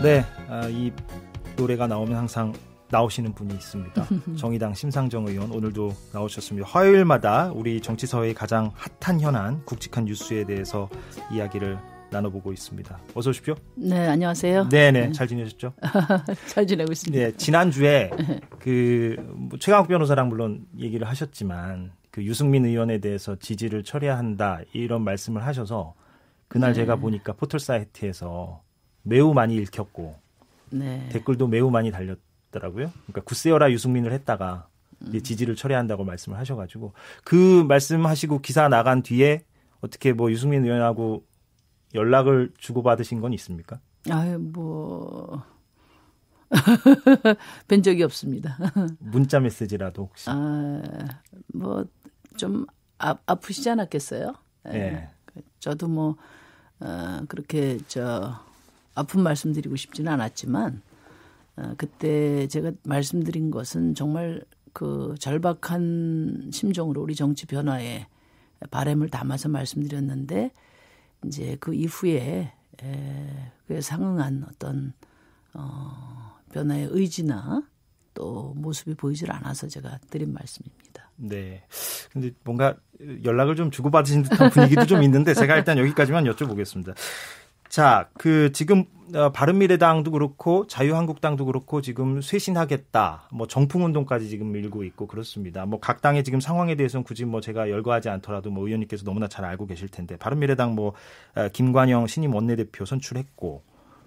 네, 이 노래가 나오면 항상 나오시는 분이 있습니다. 정의당 심상정 의원 오늘도 나오셨습니다. 화요일마다 우리 정치사회의 가장 핫한 현안, 굵직한 뉴스에 대해서 이야기를 나눠보고 있습니다. 어서 오십시오. 네, 안녕하세요. 네네, 잘 지내셨죠? 잘 지내고 있습니다. 네, 지난주에 최강욱 변호사랑 물론 얘기를 하셨지만 유승민 의원에 대해서 지지를 처리해야 한다 이런 말씀을 하셔서 그날 제가 보니까 포털 사이트에서 매우 많이 읽혔고 댓글도 매우 많이 달렸더라고요. 그러니까 굳세어라 유승민을 했다가 지지를 처리한다고 말씀을 하셔가지고 그 말씀하시고 기사 나간 뒤에 어떻게 유승민 의원하고 연락을 주고받으신 건 있습니까? 뵌 적이 없습니다. 문자 메시지라도 혹시? 좀 아프시지 않았겠어요? 네. 저도 그렇게 아픈 말씀드리고 싶지는 않았지만 그때 제가 말씀드린 것은 정말 그 절박한 심정으로 우리 정치 변화에 바람을 담아서 말씀드렸는데 이제 그 이후에 그에 상응한 어떤 변화의 의지나 또 모습이 보이질 않아서 제가 드린 말씀입니다. 네. 근데 뭔가 연락을 좀 주고받으신 듯한 분위기도 좀 있는데 제가 일단 여기까지만 여쭤보겠습니다. 자, 지금 바른미래당도 그렇고 자유한국당도 그렇고 지금 쇄신하겠다, 정풍운동까지 지금 밀고 있고 그렇습니다. 각 당의 지금 상황에 대해서는 굳이 제가 열거하지 않더라도 의원님께서 너무나 잘 알고 계실 텐데 바른미래당 김관영 신임 원내대표 선출했고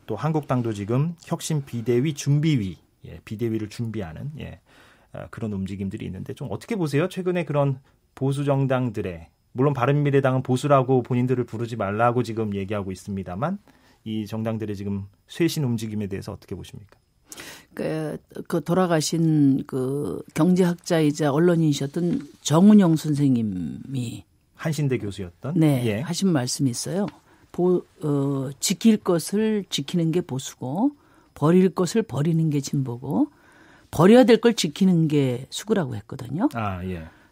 또 한국당도 지금 혁신 비대위 준비위, 비대위를 준비하는 그런 움직임들이 있는데 좀 어떻게 보세요? 최근에 그런 보수 정당들의 물론 바른미래당은 보수라고 본인들을 부르지 말라고 지금 얘기하고 있습니다만 이 정당들의 지금 쇄신 움직임에 대해서 어떻게 보십니까? 돌아가신 경제학자이자 언론인이셨던 정은영 선생님이 한신대 교수였던 하신 말씀이 있어요. 지킬 것을 지키는 게 보수고 버릴 것을 버리는 게 진보고 버려야 될 걸 지키는 게 수구라고 했거든요.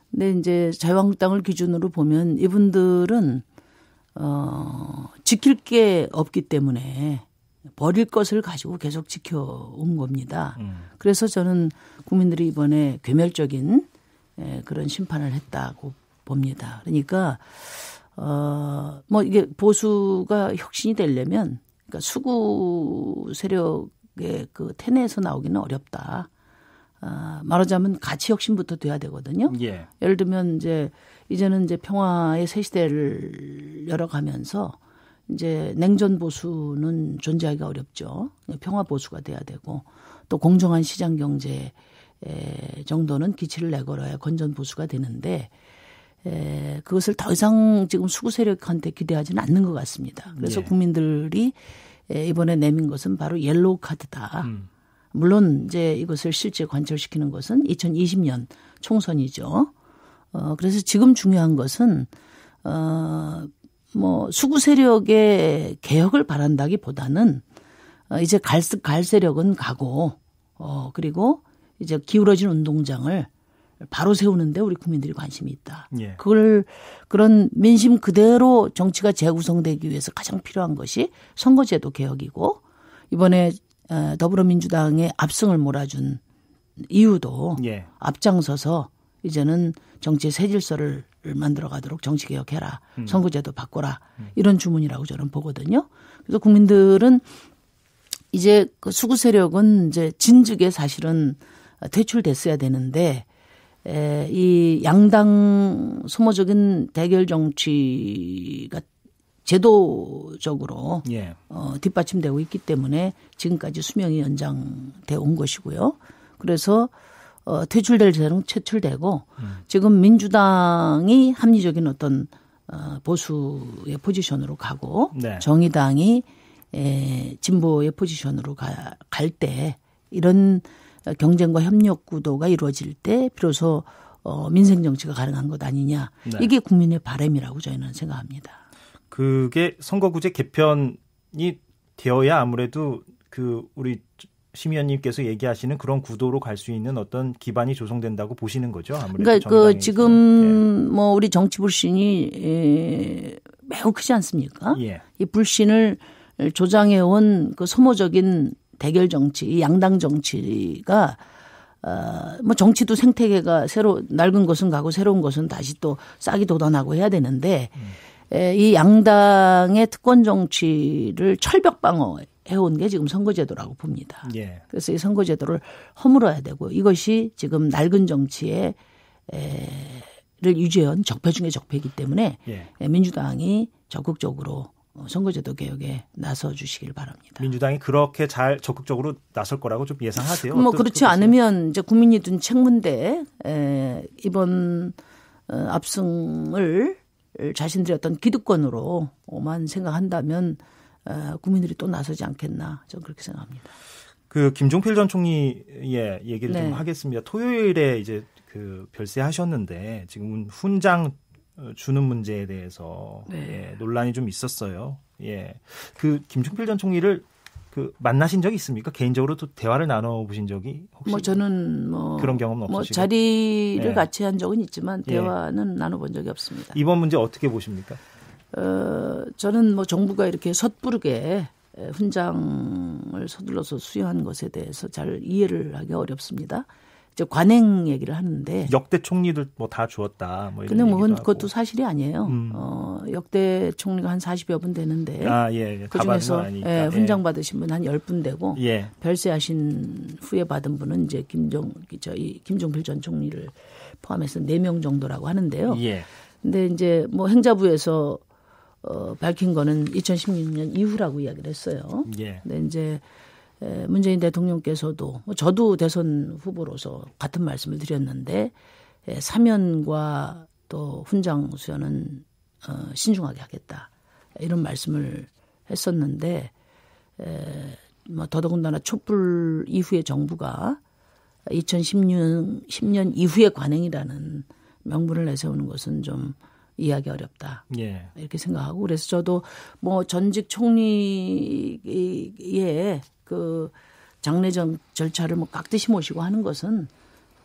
근데 이제 자유한국당을 기준으로 보면 이분들은 지킬 게 없기 때문에 버릴 것을 가지고 계속 지켜온 겁니다. 그래서 저는 국민들이 이번에 괴멸적인 그런 심판을 했다고 봅니다. 그러니까 이게 보수가 혁신이 되려면 그러니까 수구 세력의 태내에서 나오기는 어렵다. 말하자면 가치 혁신부터 돼야 되거든요. 예를 들면 이제는 평화의 새 시대를 열어가면서 이제 냉전 보수는 존재하기가 어렵죠. 평화 보수가 돼야 되고 또 공정한 시장 경제 정도는 기치를 내걸어야 건전 보수가 되는데 그것을 더 이상 지금 수구 세력한테 기대하지는 않는 것 같습니다. 그래서 국민들이 이번에 내민 것은 바로 옐로우 카드다. 물론 이제 이것을 실제 관철시키는 것은 2020년 총선이죠. 그래서 지금 중요한 것은 수구 세력의 개혁을 바란다기보다는 이제 갈 세력은 가고 그리고 이제 기울어진 운동장을 바로 세우는데 우리 국민들이 관심이 있다. 그런 민심 그대로 정치가 재구성되기 위해서 가장 필요한 것이 선거제도 개혁이고 이번에 더불어민주당의 압승을 몰아준 이유도 앞장서서 이제는 정치의 새 질서를 만들어가도록 정치개혁해라. 선거제도 바꿔라. 이런 주문이라고 저는 보거든요. 그래서 국민들은 이제 수구 세력은 이제 진즉에 사실은 퇴출됐어야 되는데 이 양당 소모적인 대결 정치가 제도적으로 뒷받침되고 있기 때문에 지금까지 수명이 연장되어 온 것이고요. 그래서 퇴출될 세력은 퇴출되고 지금 민주당이 합리적인 어떤 보수의 포지션으로 가고 정의당이 진보의 포지션으로 갈 때 이런 경쟁과 협력 구도가 이루어질 때 비로소 민생 정치가 가능한 것 아니냐. 이게 국민의 바람이라고 저희는 생각합니다. 그게 선거구제 개편이 되어야 아무래도 우리 심 의원님께서 얘기하시는 그런 구도로 갈 수 있는 어떤 기반이 조성된다고 보시는 거죠. 아무래도 그러니까 지금 우리 정치 불신이 매우 크지 않습니까? 이 불신을 조장해온 그 소모적인 대결 정치, 양당 정치가 뭐 정치도 생태계가 새로 낡은 것은 가고 새로운 것은 다시 또 싹이 돋아나고 해야 되는데 이 양당의 특권 정치를 철벽 방어해온 게 지금 선거제도라고 봅니다. 예. 그래서 이 선거제도를 허물어야 되고 이것이 지금 낡은 정치의 를 유지해온 적폐 중의 적폐이기 때문에 예. 민주당이 적극적으로 선거제도 개혁에 나서 주시길 바랍니다. 민주당이 그렇게 잘 적극적으로 나설 거라고 좀 예상하세요? 뭐 그렇지 않으면 이제 국민이 둔 책문대 이번 압승을 자신들의 어떤 기득권으로만 생각한다면 국민들이 또 나서지 않겠나 저는 그렇게 생각합니다. 그 김종필 전 총리의 얘기를 네. 좀 하겠습니다. 토요일에 이제 그 별세하셨는데 지금 훈장 주는 문제에 대해서 네. 예, 논란이 좀 있었어요. 예, 그 김종필 전 총리를 그 만나신 적이 있습니까? 개인적으로 또 대화를 나눠보신 적이 혹시? 뭐 저는 뭐 그런 경험은 없으시고? 뭐 자리를 예. 같이 한 적은 있지만 대화는 나눠본 적이 없습니다. 이번 문제 어떻게 보십니까? 저는 뭐 정부가 이렇게 섣부르게 훈장을 서둘러서 수여한 것에 대해서 잘 이해를 하기 어렵습니다. 이제 관행 얘기를 하는데 역대 총리들 뭐 다 주었다. 뭐 이런 근데 뭐 얘기도 그것도 하고. 사실이 아니에요. 역대 총리가 한 40여 분 되는데 예. 그중에서 아니니까. 훈장 받으신 분 한 10분 되고 예. 별세하신 후에 받은 분은 이제 김종필 전 총리를 포함해서 4명 정도라고 하는데요. 예. 근데 이제 뭐 행자부에서 밝힌 거는 2016년 이후라고 이야기를 했어요. 예. 근데 이제 문재인 대통령께서도 저도 대선 후보로서 같은 말씀을 드렸는데 사면과 또 훈장 수여는 신중하게 하겠다 이런 말씀을 했었는데 뭐 더더군다나 촛불 이후의 정부가 2010년 이후의 관행이라는 명분을 내세우는 것은 좀 이해하기 어렵다. 예. 이렇게 생각하고 그래서 저도 뭐 전직 총리의 그 장례 절차를 뭐 깍듯이 모시고 하는 것은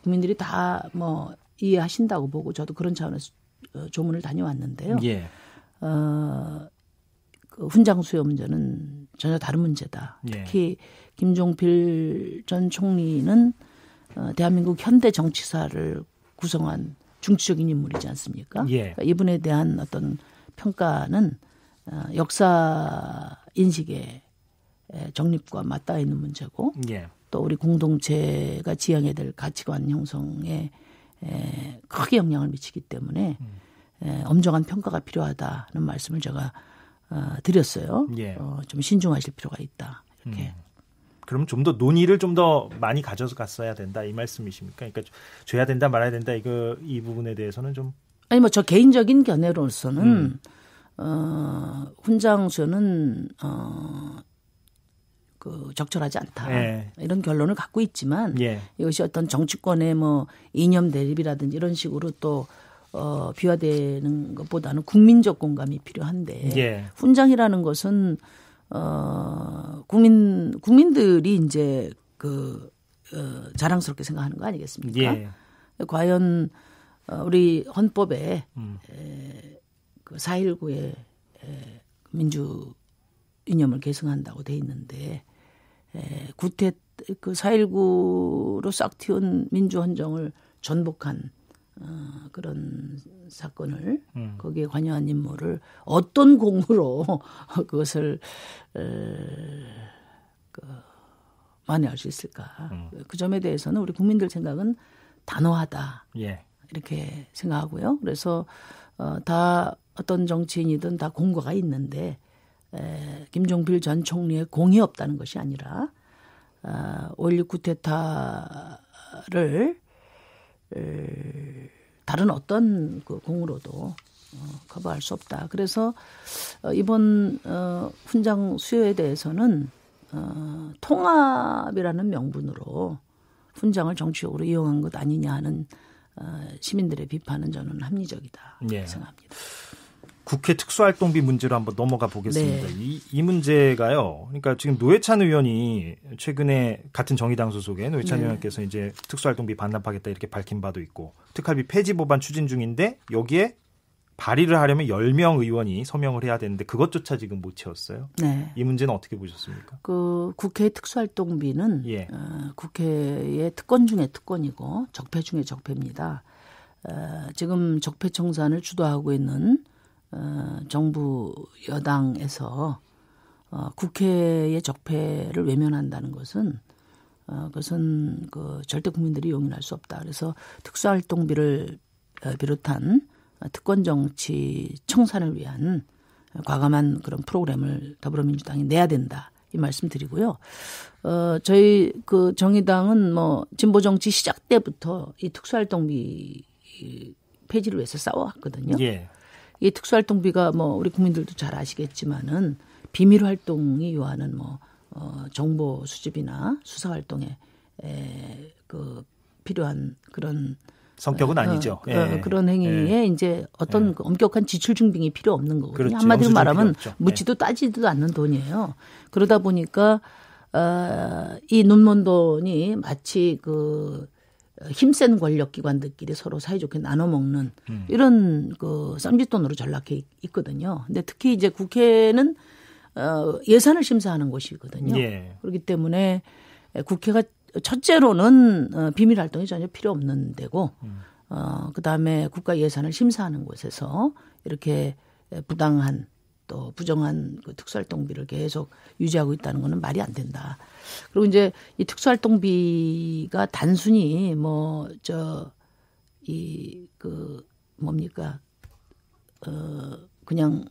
국민들이 다 뭐 이해하신다고 보고 저도 그런 차원에서 조문을 다녀왔는데요. 예. 그 훈장 수여 문제는 전혀 다른 문제다. 특히 김종필 전 총리는 대한민국 현대 정치사를 구성한 중추적인 인물이지 않습니까? 예. 그러니까 이분에 대한 어떤 평가는 역사 인식의 정립과 맞닿아 있는 문제고 예. 또 우리 공동체가 지향해야 될 가치관 형성에 크게 영향을 미치기 때문에 엄정한 평가가 필요하다는 말씀을 제가 드렸어요. 예. 좀 신중하실 필요가 있다. 이렇게. 그럼 좀 더 논의를 좀 더 많이 가져갔어야 된다 이 말씀이십니까? 그러니까 줘야 된다 말아야 된다 이 부분에 대해서는 좀 아니 뭐 저 개인적인 견해로서는 훈장 수여는 그 적절하지 않다 이런 결론을 갖고 있지만 이것이 어떤 정치권의 뭐 이념 대립이라든지 이런 식으로 또 비화되는 것보다는 국민적 공감이 필요한데 훈장이라는 것은 국민들이 이제 그 자랑스럽게 생각하는 거 아니겠습니까? 과연 우리 헌법에 그 4.19의 민주 이념을 계승한다고 돼 있는데 그 4.19로 싹 튀운 민주헌정을 전복한 그런 사건을 거기에 관여한 인물을 어떤 공으로 그것을 만회할 수 있을까? 그 점에 대해서는 우리 국민들 생각은 단호하다 이렇게 생각하고요. 그래서 다 어떤 정치인이든 다 공과가 있는데 김종필 전 총리의 공이 없다는 것이 아니라 5.16 쿠데타를 다른 어떤 그 공으로도 커버할 수 없다. 그래서 이번 훈장 수여에 대해서는 통합이라는 명분으로 훈장을 정치적으로 이용한 것 아니냐 하는 시민들의 비판은 저는 합리적이다 생각합니다. 국회 특수활동비 문제로 한번 넘어가 보겠습니다. 이 문제가요. 그러니까 지금 노회찬 의원이 최근에 같은 정의당 소속의 노회찬 의원께서 이제 특수활동비 반납하겠다 이렇게 밝힌 바도 있고 특활비 폐지 법안 추진 중인데 여기에 발의를 하려면 10명 의원이 서명을 해야 되는데 그것조차 지금 못 채웠어요. 네. 이 문제는 어떻게 보셨습니까? 그 국회 특수활동비는 예. 국회의 특권 중에 특권이고 적폐 중에 적폐입니다. 지금 적폐청산을 주도하고 있는 정부 여당에서 국회의 적폐를 외면한다는 것은 그것은 절대 국민들이 용인할 수 없다. 그래서 특수활동비를 비롯한 특권 정치 청산을 위한 과감한 그런 프로그램을 더불어민주당이 내야 된다. 이 말씀 드리고요. 저희 정의당은 진보 정치 시작 때부터 이 특수활동비 폐지를 위해서 싸워왔거든요. 예. 이 특수활동비가 우리 국민들도 잘 아시겠지만은 비밀 활동이 요하는 정보 수집이나 수사 활동에 필요한 그런 성격은 아니죠. 그런 행위에 이제 어떤 엄격한 지출 증빙이 필요 없는 거거든요. 그렇죠. 한마디로 말하면 묻지도 따지지도 않는 돈이에요. 그러다 보니까 이 눈먼 돈이 마치 힘센 권력기관들끼리 서로 사이좋게 나눠 먹는 이런 쌈짓돈으로 전락해 있거든요. 근데 특히 이제 국회는 예산을 심사하는 곳이거든요. 예. 그렇기 때문에 국회가 첫째로는 비밀 활동이 전혀 필요 없는 데고, 그다음에 국가 예산을 심사하는 곳에서 이렇게 부당한 또 부정한 특수활동비를 계속 유지하고 있다는 것은 말이 안 된다. 그리고 이제 이 특수활동비가 단순히 그냥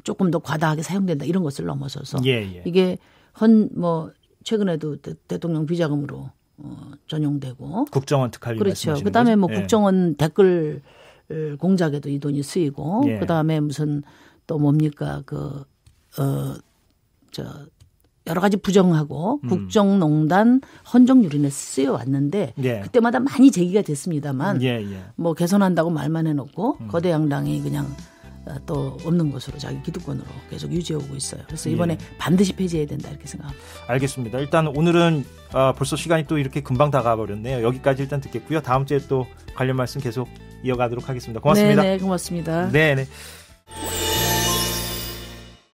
조금 더 과다하게 사용된다 이런 것을 넘어서서 이게 최근에도 대통령 비자금으로 전용되고 국정원 특활비 그렇죠. 말씀하시는 그다음에 거죠? 국정원 댓글 공작에도 이 돈이 쓰이고 그다음에 무슨 또 여러 가지 부정하고 국정농단 헌정유린에 쓰여 왔는데 그때마다 많이 제기가 됐습니다만 개선한다고 말만 해놓고 거대 양당이 그냥 또 없는 것으로 자기 기득권으로 계속 유지해오고 있어요. 그래서 이번에 반드시 폐지해야 된다 이렇게 생각합니다. 알겠습니다. 일단 오늘은 벌써 시간이 또 이렇게 금방 다가버렸네요. 여기까지 일단 듣겠고요. 다음 주에 또 관련 말씀 계속 이어가도록 하겠습니다. 고맙습니다. 네, 고맙습니다. 네.